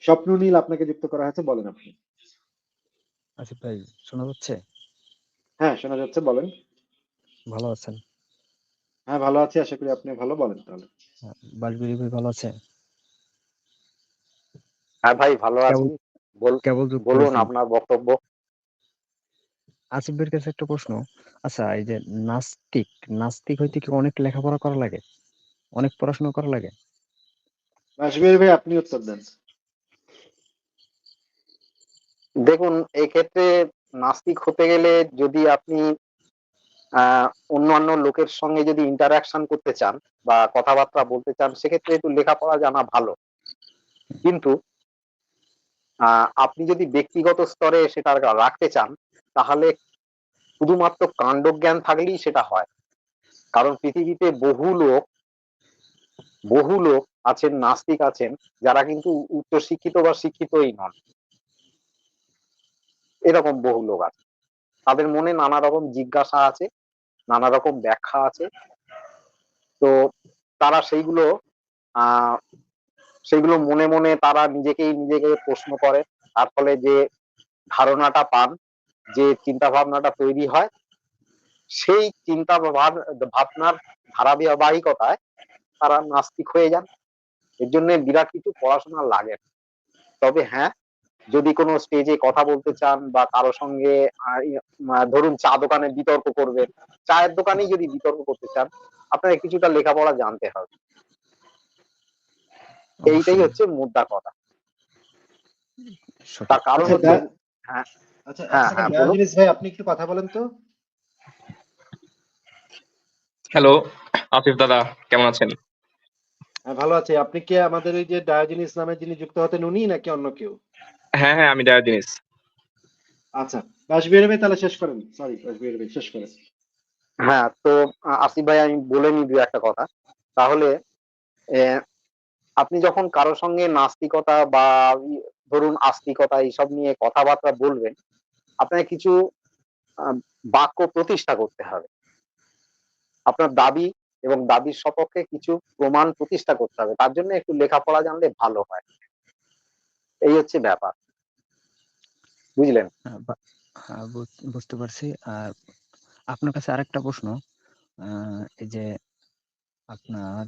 স্বপ্ন নীল আপনাকে যুক্ত করা হয়েছে, বলেন আপনি। আসিফ ভাই, শোনা যাচ্ছে? হ্যাঁ, শোনা যাচ্ছে, বলেন। ভালো আছেন? হ্যাঁ, ভালো আছি, আশা করি আপনি ভালো, বলেন তাহলে। বাড়ির ভাই ভালো আছে? হ্যাঁ ভাই, ভালো কেবল আছি। কেবল যুক্ত বলুন হয়েছি। আপনার বক্তব্য। আসিফ ভাইয়ের কাছে একটা প্রশ্ন। আচ্ছা, এই যে নাস্তিক, নাস্তিক হইতে কি অনেক লেখাপড়া করা লাগে? অনেক পড়াশোনা করা লাগে? রাশমির ভাই, আপনি উত্তর দেন। দেখুন, এক্ষেত্রে নাস্তিক হতে গেলে যদি আপনি অন্যান্য লোকের সঙ্গে যদি ইন্টারাকশন করতে চান বা কথাবার্তা বলতে চান, সেক্ষেত্রে একটু লেখাপড়া জানা ভালো। কিন্তু আপনি যদি ব্যক্তিগত স্তরে সেটা রাখতে চান, তাহলে শুধুমাত্র কাণ্ডজ্ঞান থাকলেই সেটা হয়। কারণ পৃথিবীতে বহু লোক আছেন, নাস্তিক আছেন, যারা কিন্তু উচ্চ শিক্ষিত বা শিক্ষিতই নন। এরকম বহু লোক আছে, তাদের মনে নানা রকম জিজ্ঞাসা আছে, নানা রকম ব্যাখ্যা আছে। তো তারা আহ সেইগুলো মনে মনে তারা নিজেকে প্রশ্ন করে। তার ফলে যে ধারণাটা পান, যে চিন্তা ভাবনাটা তৈরি হয়, সেই চিন্তা ভাবনার ধারাবাহিকতায় তারা নাস্তিক হয়ে যান। এর জন্য বিরাট কিছু পড়াশোনা লাগে না। তবে হ্যাঁ, যদি কোনো স্টেজে কথা বলতে চান বা কারো সঙ্গে ধরুন চা দোকানে বিতর্ক করবেন, চায়ের দোকানেই যদি বিতর্ক করতে চান, আপনাকে কিছুটা লেখাপড়া জানতে হবে। এইটাই অবশ্যই হচ্ছে মুদ্রা কথা। তার সঠিক। কারণ আচ্ছা হচ্ছে, হ্যাঁ আচ্ছা, এক হ্যাঁ সেকেন্ড, হ্যাঁ বলুন। ডায়োজেনিস ভাই, আপনি একটু কথা বলেন তো। হ্যালো আফিফ দাদা, কেমন আছেন? হ্যাঁ, ভালো আছি। আপনি কি আমাদের ওই যে ডায়োজেনিস নামে যিনি যুক্ত হতেন, উনি নাকি অন্য কেউ? হ্যাঁ হ্যাঁ, আমি ডায়োজেনিস। আচ্ছা, রাশমির ভাই তাহলে শেষ করেন, সরি রাশমির ভাই শেষ করেন। হ্যাঁ, তো আসিফ ভাই, আমি বলে নিই দু একটা কথা। তাহলে আহ, আপনি যখন কারোর সঙ্গে নাস্তিকতা বা ধরুন আস্তিকতা এইসব নিয়ে কথাবার্তা বলবেন, আপনাকে কিছু আহ, বাক্য প্রতিষ্ঠা করতে হবে। আপনার দাবি এবং দাবির সপক্ষে কিছু প্রমাণ প্রতিষ্ঠা করতে হবে। তার জন্য একটু লেখাপড়া জানলে ভালো হয়। এই হচ্ছে ব্যাপার, বুঝলেন? হ্যাঁ, বুঝতে পারছি। আর আপনার কাছে আরেকটা প্রশ্ন। এই যে আপনার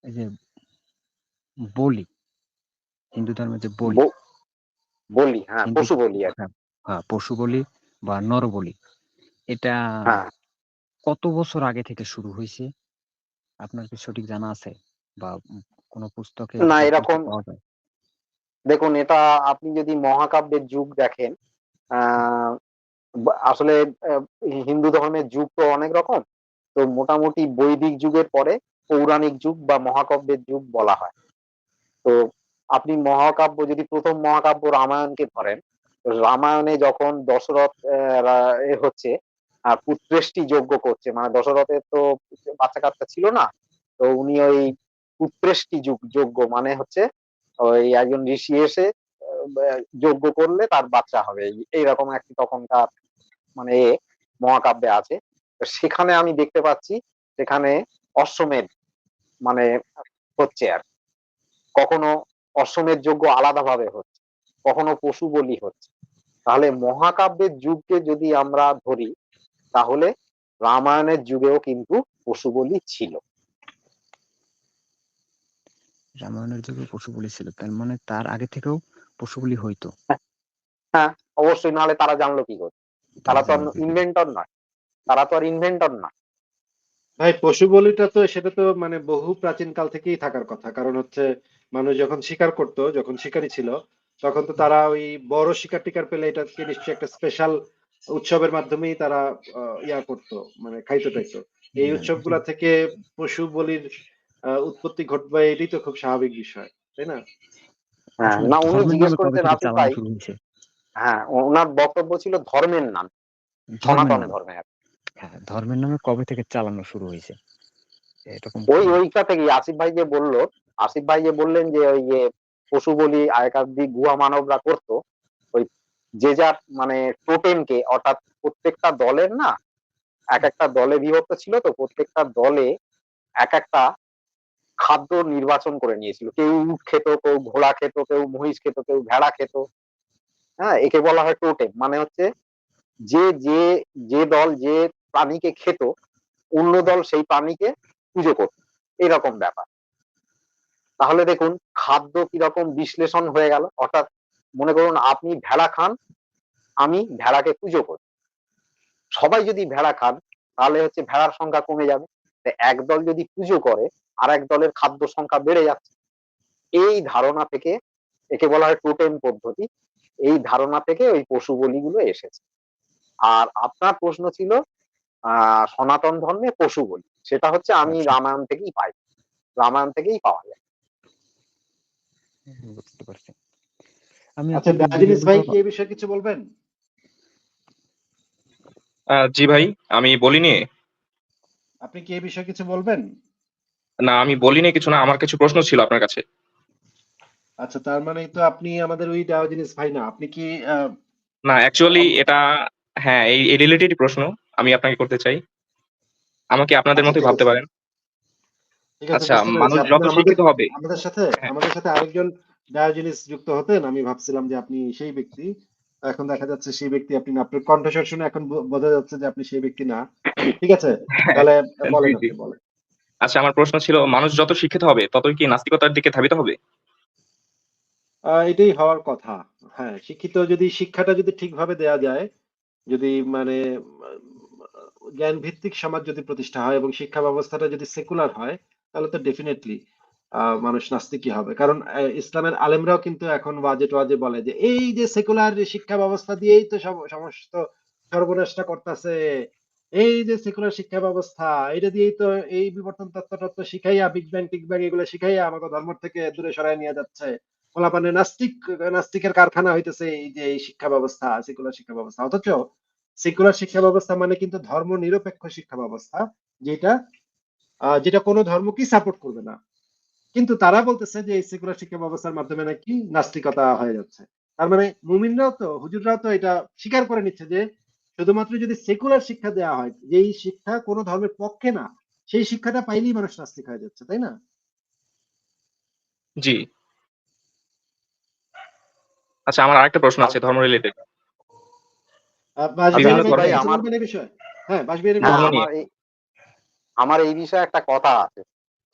এই যে বলি, হিন্দু ধর্মের যে বলি, বলি, হ্যাঁ, হিন্দু, পশু বলি আর কি। হ্যাঁ, হ্যাঁ, পশু বলি বা নর বলি, এটা হ্যাঁ, কত বছর আগে থেকে শুরু হয়েছে? আপনার কি সঠিক জানা আছে? বা কোনো পুস্তকে না এরকম কিছু এরকম, পাওয়া যায়? দেখুন, এটা আপনি যদি মহাকাব্যের যুগ দেখেন, আহ আসলে আহ, হিন্দু ধর্মের যুগ তো অনেক রকম। তো মোটামুটি বৈদিক যুগের পরে পৌরাণিক যুগ বা মহাকাব্যের যুগ বলা হয়। তো আপনি মহাকাব্য, যদি প্রথম মহাকাব্য রামায়ণকে ধরেন, তো রামায়ণে যখন দশরথ হচ্ছে পুত্রেষ্টি যজ্ঞ করছে, মানে দশরথের তো বাচ্চা কাচ্চা ছিল না। তো উনি ওই পুত্রেষ্টি যজ্ঞ মানে হচ্ছে ওই একজন ঋষি এসে যজ্ঞ করলে তার বাচ্চা হবে, এইরকম একটি তখনকার মানে মহাকাব্যে আছে। তো সেখানে আমি দেখতে পাচ্ছি, সেখানে অশ্বমেধ মানে হচ্ছে আর কি। কখনো অশ্বমেধ যজ্ঞ আলাদাভাবে হচ্ছে, কখনো পশু বলি হচ্ছে। তাহলে মহাকাব্যের যুগকে যদি আমরা ধরি, তাহলে রামায়ণের যুগেও কিন্তু পশু বলি ছিল। রামায়ণের যুগে পশু বলি ছিল, তার মানে তার আগে থেকেও পশু বলি হইতো। হ্যাঁ, অবশ্যই, নাহলে তারা জানলো কি করে? তারা তারা তো জানলো কি করে? ইনভেন্টর নয়, তারা তো আর ইনভেন্টর নয়। ভাই, পশু বলিটা তো সেটা তো মানে বহু প্রাচীন কাল থেকেই থাকার কথা। কারণ হচ্ছে মানুষ যখন শিকার করতো, যখন শিকারী ছিল, তখন তো তারা ওই বড় শিকার টিকার পেলে এটাকে নিশ্চয়ই একটা স্পেশাল উৎসবের মাধ্যমেই তারা ইয়া করতো, মানে খাইতো টাইতো। এই হ্যাঁ, উৎসবগুলা থেকে পশু বলির উৎপত্তি ঘটবে, এটাই তো খুব স্বাভাবিক বিষয়, তাই না? হ্যাঁ, আসলে না, উনি ধর্মের জিজ্ঞেস নামে কবে করেছেন থেকে আসিফ চালানো ভাই। শুরু হয়েছে? হ্যাঁ, ওনার বক্তব্য ছিল ধর্মের নাম, ধর্মের সনাতন নামে। ধর্মে। হ্যাঁ, ধর্মের নামে কবে থেকে চালানো শুরু হয়েছে এরকম ওইটা থেকে আসিফ ভাই যে বললেন যে ওই যে পশু বলি আগেকার দিক গুহা মানবরা করতো, ওই যে যার মানে টোটেমকে, অর্থাৎ প্রত্যেকটা দলের না, এক একটা দলে বিভক্ত ছিল, তো প্রত্যেকটা দলে এক একটা খাদ্য নির্বাচন করে নিয়েছিল। কেউ উট খেত, কেউ ঘোড়া খেত, কেউ মহিষ খেত, কেউ ভেড়া খেত। হ্যাঁ, একে বলা হয় টোটেম। মানে হচ্ছে যে যে যে দল যে প্রাণীকে খেত, অন্য দল সেই প্রাণীকে পুজো করত, এরকম ব্যাপার। তাহলে দেখুন খাদ্য কিরকম বিশ্লেষণ হয়ে গেল। অর্থাৎ মনে করুন আপনি ভেড়া খান, আমি ভেড়াকে পুজো করি। সবাই যদি ভেড়া খান তাহলে হচ্ছে ভেড়ার সংখ্যা কমে যাবে। একদল যদি পুজো করে আর এক দলের খাদ্য সংখ্যা বেড়ে যাচ্ছে। এই ধারণা থেকে, একে বলা হয় টোটেম পদ্ধতি, এই ধারণা থেকে ওই পশু বলিগুলো এসেছে। আর আপনার প্রশ্ন ছিল সনাতন ধর্মে পশু বলি, সেটা হচ্ছে আমি আচ্ছা, রামায়ণ থেকেই পাই, রামায়ণ থেকেই পাওয়া যায়। বুঝতে পারছি। আমি আচ্ছা, আপনাদের ডায়াজনিস ভিডিওগুলো ভাই কি এই বিষয়ে কিছু বলবেন? জি ভাই, আমি বলিনি। আপনি কি এই বিষয়ে কিছু বলবেন? না, আমি বলিনি কিছু না। আমার কিছু প্রশ্ন ছিল আপনার কাছে। আচ্ছা, তার মানে তো আপনি আমাদের ওই ডায়াজনিস ভাই না। আপনি কি না, অ্যাকচুয়ালি অম- এটা, হ্যাঁ, এই রিলেটেড প্রশ্ন আমি আপনাকে করতে চাই। আমাকে আপনাদের আচ্ছা, মতোই ঠিক ভাবতে আছে, পারেন। ঠিক আছে, আচ্ছা, বুঝতে পেরেছি। মানুষ আপনি যত আমাদের শিক্ষিত হবে, আমাদের সাথে হ্যাঁ, আমাদের সাথে আরেকজন ডায়োজনিস যুক্ত হতেন, আমি ভাবছিলাম যে আপনি সেই ব্যক্তি। এখন দেখা যাচ্ছে সেই ব্যক্তি আপনি না। আপনার কণ্ঠস্বর শুনে এখন বোঝা যাচ্ছে যে আপনি সেই ব্যক্তি না। ঠিক আছে, হ্যাঁ, তাহলে জি বলেন, জি। আপনি বলেন। আচ্ছা, আমার প্রশ্ন ছিল, মানুষ যত শিক্ষিত হবে ততই কি নাস্তিকতার দিকে ধাবিত হবে? এটাই হওয়ার কথা। হ্যাঁ, শিক্ষিত যদি শিক্ষাটা যদি ঠিকভাবে দেয়া যায়, যদি মানে জ্ঞান ভিত্তিক সমাজ যদি প্রতিষ্ঠা হয় এবং শিক্ষা ব্যবস্থাটা যদি সেকুলার হয়, তাহলে তো ডেফিনেটলি মানুষ নাস্তিকই হবে। কারণ ইসলামের আলেমরাও কিন্তু এখন ওয়াজে টোয়াজে বলে যে এই যে সেকুলার শিক্ষা ব্যবস্থা দিয়েই তো সমস্ত সর্বনাশটা করতেছে। এই যে সেকুলার শিক্ষা ব্যবস্থা, এটা দিয়েই তো এই বিবর্তন তত্ত্ব টত্ত্ব শিখাইয়া বিগ ব্যাং টিগ ব্যাং এগুলো শিখাইয়া আমাকে ধর্ম থেকে দূরে সরাই নিয়ে যাচ্ছে। পোলাপানে নাস্তিকের কারখানা হইতেছে এই যে এই শিক্ষা ব্যবস্থা, সেকুলার শিক্ষা ব্যবস্থা। অথচ সেকুলার শিক্ষা ব্যবস্থা মানে কিন্তু ধর্ম নিরপেক্ষ শিক্ষা ব্যবস্থা, যেটা যেটা কোনো ধর্মকেই সাপোর্ট করবে না। কিন্তু তারা বলতেছে যে এই সেকুলার শিক্ষা ব্যবস্থার মাধ্যমে নাকি নাস্তিকতা হয়ে যাচ্ছে। তার মানে মুমিনরাও তো, হুজুররাও তো এটা স্বীকার করে নিচ্ছে যে শুধুমাত্র যদি সেকুলার শিক্ষা দেওয়া হয়, যেই শিক্ষা কোনো ধর্মের পক্ষে না, সেই শিক্ষাটা পাইলেই মানুষ নাস্তিক হয়ে যাচ্ছে, তাই না? জি। আচ্ছা, আমার আরেকটা প্রশ্ন আছে ধর্ম রিলেটেড। আচ্ছা বাসবিহারী বিভিন্ন ভাই কি ভাই, ধর্মে, কিছু আমার বলবেন এই বিষয়ে? হ্যাঁ, বাসবিহারী ভাই হ্যাঁ ধর্ম বলেন। নিয়ে। আমার এই বিষয়ে একটা কথা আছে,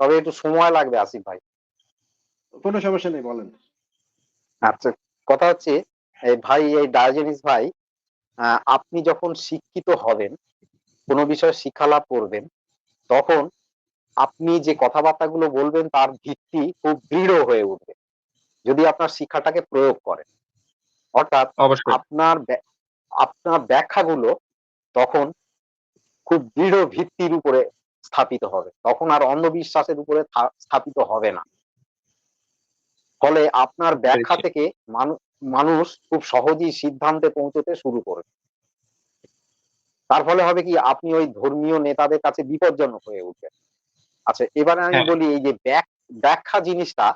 তবে একটু সময় লাগবে আসিফ ভাই। কোনো সমস্যা নেই, বলেন। আচ্ছা, কথা হচ্ছে এই ভাই, এই ডায়োজেনিস ভাই, আপনি যখন শিক্ষিত হবেন, কোনো বিষয়ে শিক্ষা লাভ করবেন, তখন আপনি যে কথাবার্তাগুলো বলবেন তার ভিত্তি খুব দৃঢ় হয়ে উঠবে যদি আপনার শিক্ষাটাকে প্রয়োগ করেন। অর্থাৎ অবশ্যই। আপনার আপনার ব্যাখ্যাগুলো তখন খুব দৃঢ় ভিত্তির উপরে স্থাপিত হবে, তখন আর অন্ধবিশ্বাসের উপরে স্থাপিত হবে না। ফলে আপনার বুঝতে ব্যাখ্যা পেরেছি। থেকে মানুষ খুব সহজেই সিদ্ধান্তে পৌঁছতে শুরু করে। তার ফলে হবে কি, আপনি ওই ধর্মীয় নেতাদের কাছে বিপজ্জনক হয়ে উঠবেন। আচ্ছা, এবারে আমি হ্যাঁ, বলি, এই যে ব্যাখ্যা জিনিসটা,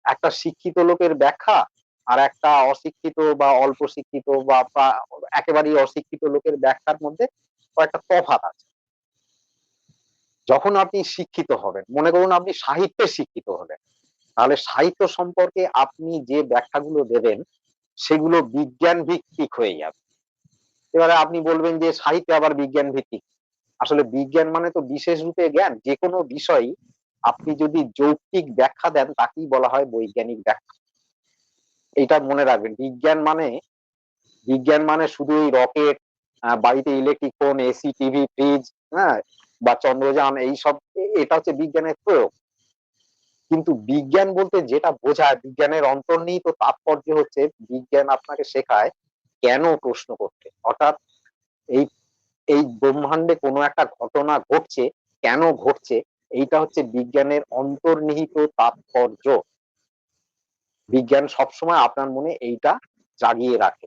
একটা শিক্ষিত লোকের ব্যাখ্যা আর একটা অশিক্ষিত বা অল্প শিক্ষিত বা একেবারেই অশিক্ষিত লোকের ব্যাখ্যার মধ্যে কয়েকটা তফাৎ আছে। যখন আপনি শিক্ষিত হবেন, মনে করুন আপনি সাহিত্যে শিক্ষিত হবেন, তাহলে সাহিত্য সম্পর্কে আপনি যে ব্যাখ্যাগুলো দেবেন সেগুলো বিজ্ঞান ভিত্তিক হয়ে যাবে। এবারে আপনি বলবেন যে সাহিত্যে আবার বিজ্ঞান ভিত্তিক। আসলে বিজ্ঞান মানে তো বিশেষ রূপে জ্ঞান। যে কোনো বিষয়ই আপনি যদি যৌক্তিক ব্যাখ্যা দেন তাকেই বলা হয় বৈজ্ঞানিক ব্যাখ্যা। এইটা মনে রাখবেন। বিজ্ঞান মানে শুধু এই রকেট, বাড়িতে electric phone, AC, TV, fridge, হ্যাঁ, বা চন্দ্রযান, এইসব, এটা হচ্ছে বিজ্ঞানের প্রয়োগ। কিন্তু বিজ্ঞান বলতে যেটা বোঝায়, বিজ্ঞানের অন্তর্নিহিত তাৎপর্য হচ্ছে বিজ্ঞান আপনাকে শেখায় কেন প্রশ্ন করতে। অর্থাৎ এই এই ব্রহ্মাণ্ডে কোনো একটা ঘটনা ঘটছে, কেন ঘটছে, এইটা হচ্ছে বিজ্ঞানের অন্তর্নিহিত তাৎপর্য। বিজ্ঞান সবসময় আপনার মনে এইটা জাগিয়ে রাখে।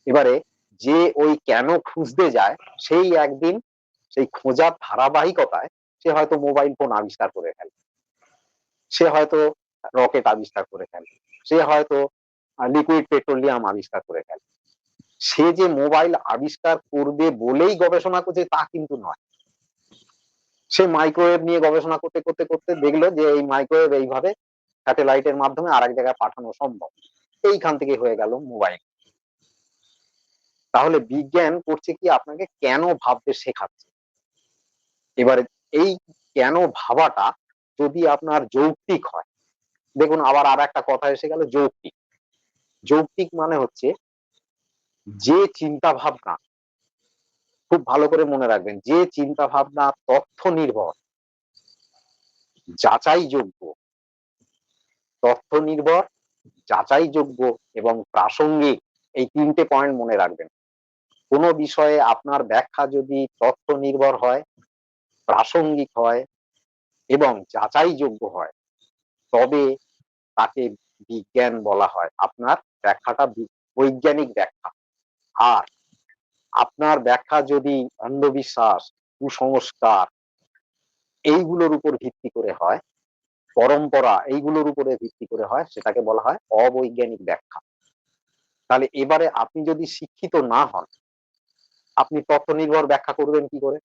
এবারে যে ওই কেন খুঁজতে যায়, সেই একদিন সেই খোঁজার ধারাবাহিকতায় সে হয়তো মোবাইল ফোন আবিষ্কার করে ফেলে, সে হয়তো রকেট আবিষ্কার করে ফেলে, সে হয়তো লিকুইড পেট্রোলিয়াম আবিষ্কার করে ফেলে। সে যে মোবাইল আবিষ্কার করবে বলেই গবেষণা করছে তা কিন্তু নয়। সে মাইক্রোওয়েভ নিয়ে গবেষণা করতে করতে করতে দেখলো যে এই মাইক্রোওয়েভ এইভাবে স্যাটেলাইটের মাধ্যমে আরেক জায়গায় পাঠানো সম্ভব। এইখান থেকে হয়ে গেল মোবাইল। তাহলে বিজ্ঞান করছে কি, আপনাকে কেন ভাবতে শেখাচ্ছে। এবারে এই কেন ভাবাটা যদি আপনার যৌক্তিক হয়, দেখুন আবার আর একটা কথা এসে গেল, যৌক্তিক। যৌক্তিক মানে হচ্ছে যে চিন্তা ভাবনা, খুব ভালো করে মনে রাখবেন, যে চিন্তা ভাবনা তথ্য নির্ভর, যাচাইযোগ্য, তথ্য নির্ভর, যাচাইযোগ্য এবং প্রাসঙ্গিক, এই 3টে পয়েন্ট মনে রাখবেন। কোনো বিষয়ে আপনার ব্যাখ্যা যদি তথ্য নির্ভর হয়, প্রাসঙ্গিক হয় এবং যাচাইযোগ্য হয়, তবে তাকে বিজ্ঞান বলা হয়। আপনার ব্যাখ্যাটা বৈজ্ঞানিক ব্যাখ্যা। আর আপনার ব্যাখ্যা যদি অন্ধবিশ্বাস, কুসংস্কার এইগুলোর উপর ভিত্তি করে হয়, পরম্পরা এইগুলোর উপরে ভিত্তি করে হয়, সেটাকে বলা হয় অবৈজ্ঞানিক ব্যাখ্যা। তাহলে এবারে আপনি যদি শিক্ষিত না হন, আপনি তথ্য নির্ভর ব্যাখ্যা করবেন কি করে?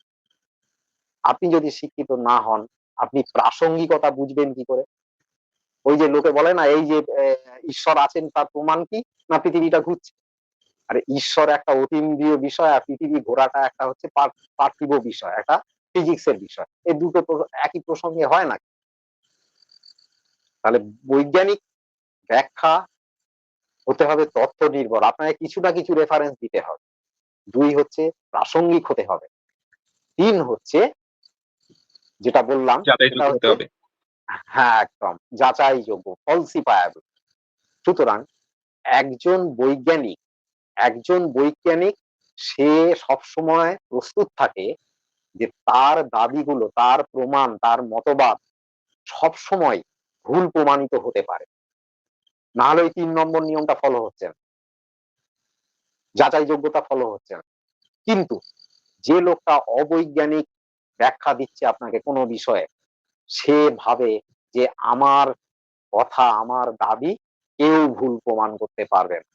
আপনি যদি শিক্ষিত না হন, আপনি প্রাসঙ্গিকতা বুঝবেন কি করে? ওই যে লোকে বলে না, এই যে ঈশ্বর আছেন তার প্রমাণ কি? না পৃথিবীটা ঘুরছে। আরে ঈশ্বর একটা অতীন্দ্রিয় বিষয়, আর পৃথিবী ঘোরাটা একটা হচ্ছে পার্থিব বিষয়, একটা ফিজিক্সের বিষয়। এই দুটো তো একই প্রসঙ্গে হয় না। তাহলে বৈজ্ঞানিক ব্যাখ্যা হতে হবে তথ্য নির্ভর, আপনাকে কিছু না কিছু রেফারেন্স দিতে হবে। 2 হচ্ছে প্রাসঙ্গিক হতে হবে। 3 হচ্ছে যেটা বললাম, সেটা যাচাইযোগ্য হতে হচ্ছে হবে। হ্যাঁ একদম যাচাইযোগ্য, ফলসিফায়াবল। সুতরাং একজন বৈজ্ঞানিক, একজন বৈজ্ঞানিক সে সবসময় প্রস্তুত থাকে যে তার দাবিগুলো, তার প্রমাণ, তার মতবাদ সবসময় ভুল প্রমাণিত হতে পারে। না হলে ওই 3 নম্বর নিয়মটা ফলো হচ্ছে না, যাচাইযোগ্যতা ফলো হচ্ছে না। কিন্তু যে লোকটা অবৈজ্ঞানিক ব্যাখ্যা দিচ্ছে আপনাকে কোনো বিষয়ে, সে ভাবে যে আমার কথা, আমার দাবি কেউ ভুল প্রমাণ করতে পারবে না,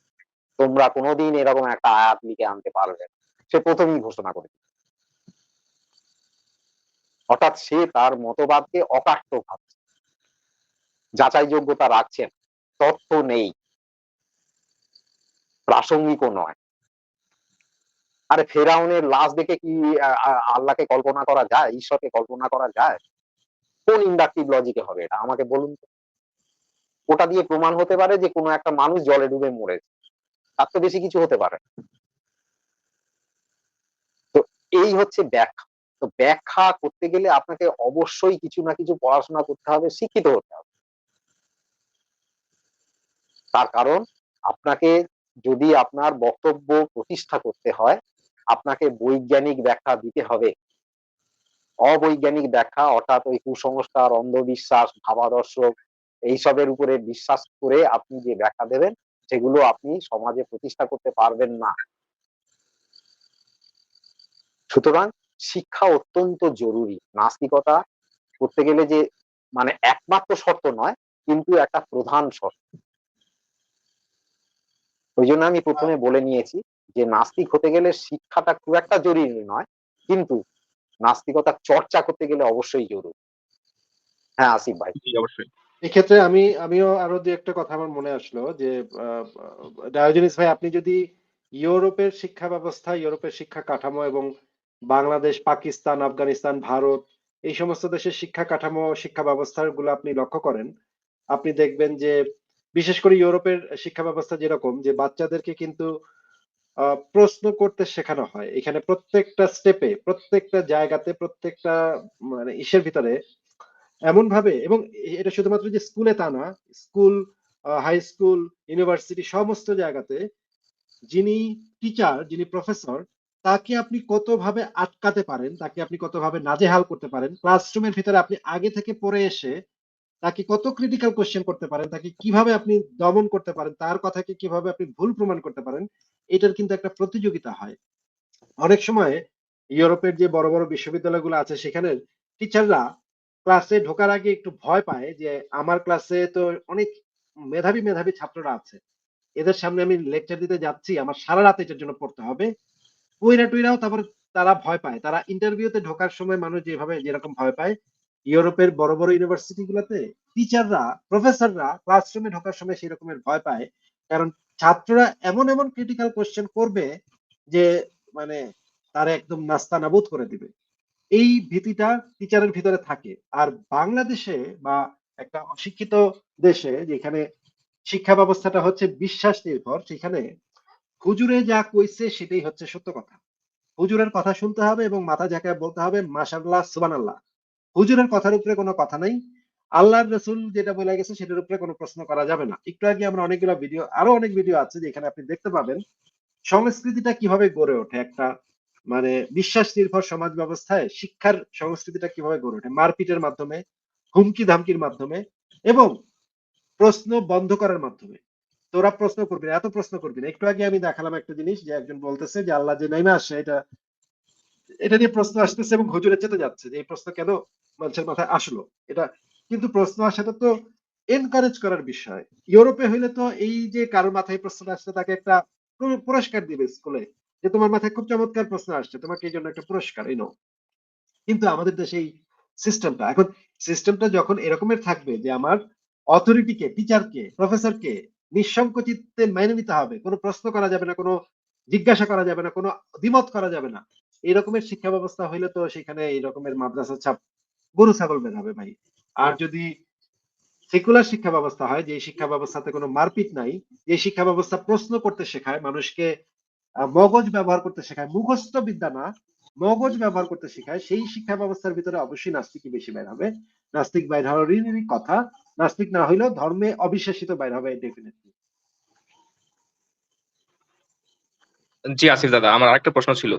তোমরা কোনোদিন এরকম একটা আয়াত লিখে আনতে পারবে না। সে প্রথমেই ঘোষণা করে দিচ্ছে। অর্থাৎ সে তার মতবাদকে অকাট্য ভাবছে, যাচাইযোগ্যতা রাখছেন, তথ্য নেই, প্রাসঙ্গিকও নয়। আরে ফেরাউনের লাশ দেখে কি আল্লাহকে কল্পনা করা যায়, ঈশ্বরকে কল্পনা করা যায়? কোন ইন্ডাকটিভ লজিকে হবে এটা আমাকে বলুন তো। ওটা দিয়ে প্রমাণ হতে পারে যে কোনো একটা মানুষ জলে ডুবে মরেছে, তার তো বেশি কিছু হতে পারে। তো এই হচ্ছে ব্যাখ্যা। তো ব্যাখ্যা করতে গেলে আপনাকে অবশ্যই কিছু না কিছু পড়াশোনা করতে হবে, শিক্ষিত হতে হবে। তার কারণ আপনাকে যদি আপনার বক্তব্য প্রতিষ্ঠা করতে হয়, আপনাকে বৈজ্ঞানিক ব্যাখ্যা দিতে হবে। অবৈজ্ঞানিক ব্যাখ্যা অর্থাৎ ওই কুসংস্কার, অন্ধবিশ্বাস, ভাবাদর্শ এইসবের উপরে বিশ্বাস করে আপনি যে ব্যাখ্যা দেবেন, সেগুলো আপনি সমাজে প্রতিষ্ঠা করতে পারবেন না। সুতরাং শিক্ষা অত্যন্ত জরুরি। নাস্তিকতা করতে গেলে যে মানে একমাত্র শর্ত নয়, কিন্তু একটা প্রধান শর্ত। ওই জন্য আমি প্রথমে বলে নিয়েছি যে নাস্তিক হতে গেলে শিক্ষাটা খুব একটা জরুরি নয়, কিন্তু নাস্তিকতা চর্চা করতে গেলে অবশ্যই জরুরি। হ্যাঁ আসিফ ভাই। জি, অবশ্যই। এক্ষেত্রে আমিও আরো দু একটা কথা আমার মনে আসলো যে ডায়োজেনিস ভাই, আপনি যদি ইউরোপের শিক্ষা ব্যবস্থা, ইউরোপের শিক্ষা কাঠামো এবং বাংলাদেশ, পাকিস্তান, আফগানিস্তান, ভারত এই সমস্ত দেশের শিক্ষা কাঠামো, শিক্ষা ব্যবস্থার গুলো আপনি লক্ষ্য করেন, আপনি দেখবেন যে বিশেষ করে ইউরোপের শিক্ষা ব্যবস্থা যেরকম, যে বাচ্চাদেরকে কিন্তু প্রশ্ন করতে শেখানো হয়। এখানে প্রত্যেকটা স্টেপে, প্রত্যেকটা জায়গাতে, প্রত্যেকটা মানে ইসের ভিতরে এমন ভাবে, এবং এটা শুধুমাত্র যে স্কুলে তা না, স্কুল, হাই স্কুল, ইউনিভার্সিটি সমস্ত জায়গাতে যিনি টিচার, যিনি প্রফেসর, তাকে আপনি কতভাবে আটকাতে পারেন, তাকে আপনি কতভাবে নাজেহাল করতে পারেন, ক্লাসরুমের ভিতরে আপনি আগে থেকে পড়ে এসে তাকে কত ক্রিটিক্যাল কোশ্চেন করতে পারেন, তাকে কিভাবে আপনি দমন করতে পারেন, তার কথাকে কিভাবে আপনি ভুল প্রমাণ করতে পারেন, এটার কিন্তু একটা প্রতিযোগিতা হয়। অনেক সময় ইউরোপের যে বড় বড় বিশ্ববিদ্যালয়গুলো আছে, সেখানে টিচাররা ক্লাসে ঢোকার আগে একটু ভয় পায় যে আমার ক্লাসে তো অনেক মেধাবী মেধাবী ছাত্ররা আছে, এদের সামনে আমি লেকচার দিতে যাচ্ছি, আমার সারা রাত এটার জন্য পড়তে হবে। ওইরা টুইরাও তারপর তারা ভয় পায়, তারা ইন্টারভিউতে ঢোকার সময় মানুষ যেভাবে যেরকম ভয় পায়, ইউরোপের বড় বড় ইউনিভার্সিটি গুলোতে টিচাররা, প্রফেসররা ক্লাসরুমে ঢোকার সময় সেই রকমের ভয় পায়। কারণ ছাত্ররা এমন এমন ক্রিটিক্যাল কোশ্চেন করবে যে মানে তারা একদম নাস্তানাবুদ করে দিবে। এই ভীতিটা টিচারের ভিতরে থাকে। আর বাংলাদেশে বা একটা অশিক্ষিত দেশে যেখানে শিক্ষা ব্যবস্থাটা হচ্ছে বিশ্বাস নির্ভর, সেখানে হুজুরে যা কইছে সেটাই হচ্ছে সত্য কথা। হুজুরের কথা শুনতে হবে এবং মাথা ঝাঁকায় বলতে হবে মাশাআল্লাহ, সুবহানাল্লাহ। হুজুরের কথার উপরে কোনো কথা নাই। আল্লাহর রাসূল যেটা বলে গেছে সেটার উপরে কোনো প্রশ্ন করা যাবে না। একটু আগে আমরা অনেকগুলো ভিডিও, আরো অনেক ভিডিও আছে যেখানে আপনি দেখতে পাবেন সংস্কৃতিটা কিভাবে গড়ে ওঠে। একটা মানে বিশ্বাস নির্ভর সমাজ ব্যবস্থায় শিক্ষার সংস্কৃতিটা কিভাবে গড়ে ওঠে মারপিটের মাধ্যমে, হুমকি ধামকির মাধ্যমে এবং প্রশ্ন বন্ধ করার মাধ্যমে। তোরা প্রশ্ন করবি না, এত প্রশ্ন করবি না। একটু আগে আমি দেখালাম একটা জিনিস যে একজন বলতেছে যে আল্লাহ যে নেমে আসে, এটা নিয়ে প্রশ্ন আসতেছে এবং হুজুরের চেতে যাচ্ছে যে এই প্রশ্ন কেন মানুষের মাথায় আসলো। এটা কিন্তু প্রশ্ন আসাটা তো এনকারেজ করার বিষয়। ইউরোপে হইলে তো এই যে কারোর মাথায় প্রশ্নটা আসছে তাকে একটা পুরস্কার দিবে স্কুলে, যে তোমার মাথায় খুব চমৎকার প্রশ্ন আসছে, তোমাকে এই জন্য একটা পুরস্কার এই নাও। কিন্তু আমাদের দেশে এই সিস্টেমটা এখন, সিস্টেমটা যখন এরকমের থাকবে যে আমার অথরিটিকে, টিচারকে, প্রফেসরকে নিঃসংকোচিতে মেনে নিতে হবে, কোনো প্রশ্ন করা যাবে না, কোনো জিজ্ঞাসা করা যাবে না, কোনো দ্বিমত করা যাবে না, এই রকমের শিক্ষা ব্যবস্থা হইলে তো সেখানে এই রকমের মাদ্রাসা ছাপ গরু ছাগল বের হবে ভাই। আর যদি সেকুলার শিক্ষা ব্যবস্থা হয়, যে শিক্ষা ব্যবস্থাতে কোনো মারপিট নাই, যে শিক্ষা ব্যবস্থা প্রশ্ন করতে শেখায়, মানুষকে মগজ ব্যবহার করতে শেখায়, মুখস্থ বিদ্যা না, মগজ ব্যবহার করতে শেখায়, সেই শিক্ষা ব্যবস্থার ভিতরে অবশ্যই নাস্তিকই বেশি বের হবে। নাস্তিক বাইর হওয়ারই কথা। নাস্তিক না হইলেও ধর্মে অবিশ্বাসিত বাইর হবে ডেফিনেটলি। জি আসিফ দাদা, আমার আরেকটা প্রশ্ন ছিল।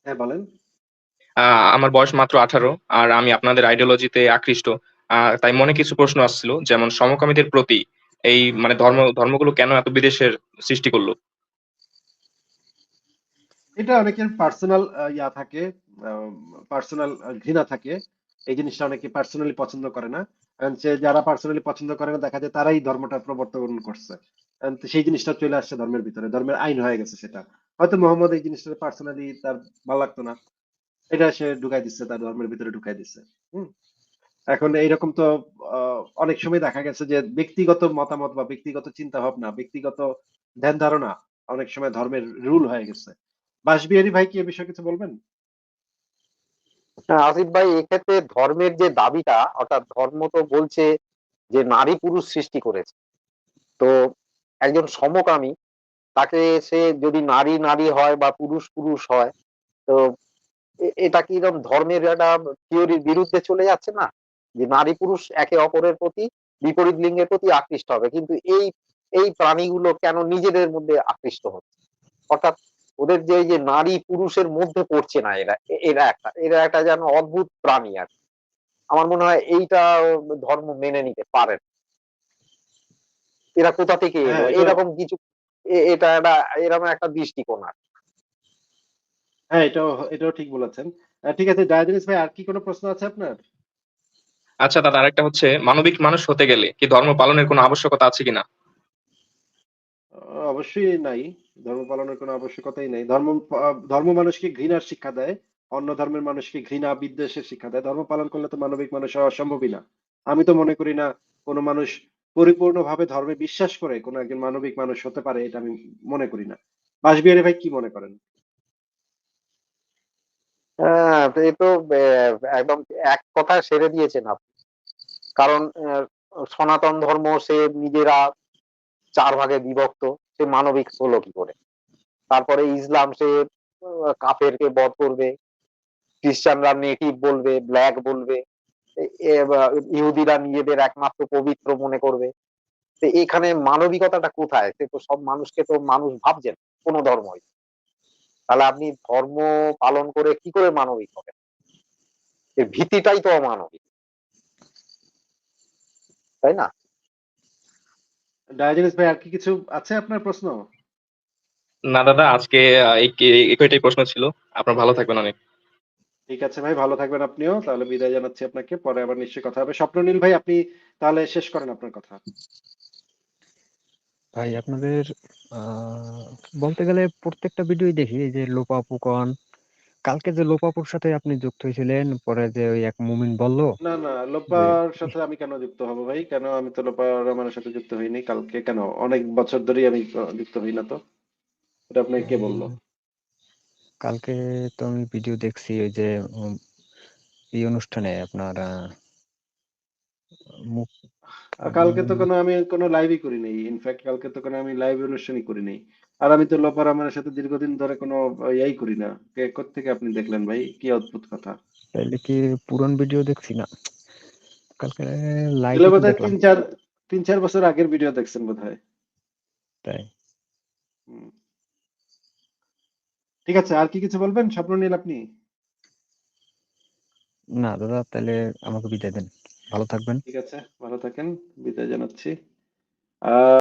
হ্যাঁ বলেন। আমার বয়স মাত্র 18, আর আমি আপনাদের আইডিওলজিতে আকৃষ্ট। তাই মনে কিছু প্রশ্ন আসছিল, যেমন সমকামীদের প্রতি এই মানে ধর্মগুলো কেন এত বিদেশের সৃষ্টি করলো? এটা অনেকের পার্সোনাল ইয়া থাকে, পার্সোনাল ঘৃণা থাকে। এই জিনিসটা অনেকে পার্সোনালি পছন্দ করে না। And সে যারা পার্সোনালি পছন্দ করে না দেখা যায় তারাই ধর্মটা প্রবর্তন করছে। And তো সেই জিনিসটা চলে আসছে ধর্মের ভিতরে, ধর্মের আইন হয়ে গেছে সেটা। হয়তো মোহাম্মদ এই জিনিসটা পার্সোনালি তার ভালো লাগতো না, এটা সে ঢুকাই দিচ্ছে, তার ধর্মের ভিতরে ঢুকাই দিচ্ছে। হুম। এখন এইরকম তো অনেক সময় দেখা গেছে যে ব্যক্তিগত মতামত বা ব্যক্তিগত চিন্তা ভাবনা, ব্যক্তিগত ধ্যান ধারণা অনেক সময় ধর্মের রুল হয়ে গেছে। বাসবিহারী ভাই কি এ বিষয়ে কিছু বলবেন? হ্যাঁ, আসিফ ভাই, এক্ষেত্রে ধর্মের যে দাবিটা, অর্থাৎ ধর্ম তো বলছে যে নারী পুরুষ সৃষ্টি করেছে। তো একজন সমকামী, তাকে সে যদি নারী নারী হয় বা পুরুষ পুরুষ হয়, তো এটা কি এরকম ধর্মের একটা থিওরির বিরুদ্ধে চলে যাচ্ছে না? যে নারী পুরুষ একে অপরের প্রতি, বিপরীত লিঙ্গের প্রতি আকৃষ্ট হবে, কিন্তু এই এই প্রাণীগুলো কেন নিজেদের মধ্যে আকৃষ্ট হচ্ছে? অর্থাৎ ওদের যে এই যে নারী পুরুষের মধ্যে পড়ছে না, এরা একটা যেন অদ্ভুত প্রাণী আর কি। আমার মনে হয় এইটা ধর্ম মেনে নিতে পারে না। এরা কোথা থেকে হ্যাঁ এলো এটা, এরকম কিছু, এটা একটা এরকম একটা দৃষ্টিকোণ আর কি। হ্যাঁ এটাও ঠিক বলেছেন। ঠিক আছে ডায়াজনিস ভাই, আর কি কোনো প্রশ্ন আছে আপনার? আচ্ছা দাদা, আরেকটা হচ্ছে, মানবিক মানুষ হতে গেলে কি ধর্ম পালনের কোনো আবশ্যকতা আছে কিনা? অবশ্যই নাই। ধর্ম পালনের কোনো আবশ্যকতাই নাই। ধর্ম মানুষকে ঘৃণার শিক্ষা দেয়, অন্য ধর্মের মানুষকে ঘৃণা বিদ্বেষের শিক্ষা দেয়। ধর্ম পালন করলে তো মানবিক মানুষ হওয়া সম্ভবই না। আমি তো মনে করি না কোনো মানুষ পরিপূর্ণভাবে ধর্মে বিশ্বাস করে কোনো একজন মানবিক মানুষ হতে পারে, এটা আমি মনে করি না। বাসবিহারী ভাই কি মনে করেন? হ্যাঁ, তো এ তো একদম এক কথায় সেরে দিয়েছেন আপনি। কারণ সনাতন ধর্ম সে নিজেরা 4 ভাগে বিভক্ত, সে মানবিক হলো কি করে? তারপরে ইসলাম সে কাফেরকে বধ করবে, খ্রিস্টানরা নেটিভ বলবে, ব্ল্যাক বলবে, ইহুদিরা নিজেদের একমাত্র পবিত্র মনে করবে। তো এখানে মানবিকতাটা কোথায়? সে তো সব মানুষকে তো মানুষ ভাবছেন, কোন ধর্মই। তাহলে আপনি ধর্ম পালন করে কি করে মানবিক হবেন? এর ভীতিটাই তো অমানবিক, তাই না? ডায়াজনিস ভাই আর কি কিছু আছে আপনার প্রশ্ন? না দাদা, আজকে এই কয়টাই প্রশ্ন ছিল। আপনার ভালো থাকবেন অনেক। ঠিক আছে ভাই, ভালো থাকবেন আপনিও। তাহলে বিদায় জানাচ্ছি আপনাকে, পরে আবার নিশ্চয়ই কথা হবে। স্বপ্ননীল ভাই আপনি তাহলে শেষ করেন আপনার কথা। ভাই আপনাদের আহ, বলতে গেলে প্রত্যেকটা ভিডিওই দেখি, এই যে লোপাপু কন, কালকে যে লোপাপুর সাথে আপনি যুক্ত হয়েছিলেন, পরে যে ওই এক মুমিন বলল না না, যে লোপার সাথে আমি কেন যুক্ত হব ভাই? কেন? আমি তো লোপা রহমানের সাথে যুক্ত হইনি কালকে। কেন? অনেক বছর ধরেই আমি যুক্ত হই না তো। এটা আপনাকে কে বললো? উম, কালকে তো আমি ভিডিও দেখছি ওই যে এই অনুষ্ঠানে আপনার মুখ কালকে তো কোনো আমি কোনো লাইভই করি নাই। ইনফ্যাক্ট কালকে তো কোনো আমি লাইভ অনুষ্ঠানই করি নাই। আর আমি তো লোপা রহমানের সাথে দীর্ঘদিন ধরে কোনো ইয়াই করি না। কোত্থেকে আপনি দেখলেন ভাই? কি অদ্ভুত কথা! তাইলে কি পুরান ভিডিও দেখছি না, কালকে তাহলে লাইভে তো বোধহয় দেখলাম। 3-4 বছর আগের ভিডিও দেখছেন বোধহয়। তাই হুম। ঠিক আছে, আর কি কিছু বলবেন স্বপ্ননীল আপনি? না দাদা, তাহলে আমাকে বিদায় দেন, ভালো থাকবেন। ঠিক আছে, ভালো থাকেন। বিদায় জানাচ্ছি। আহ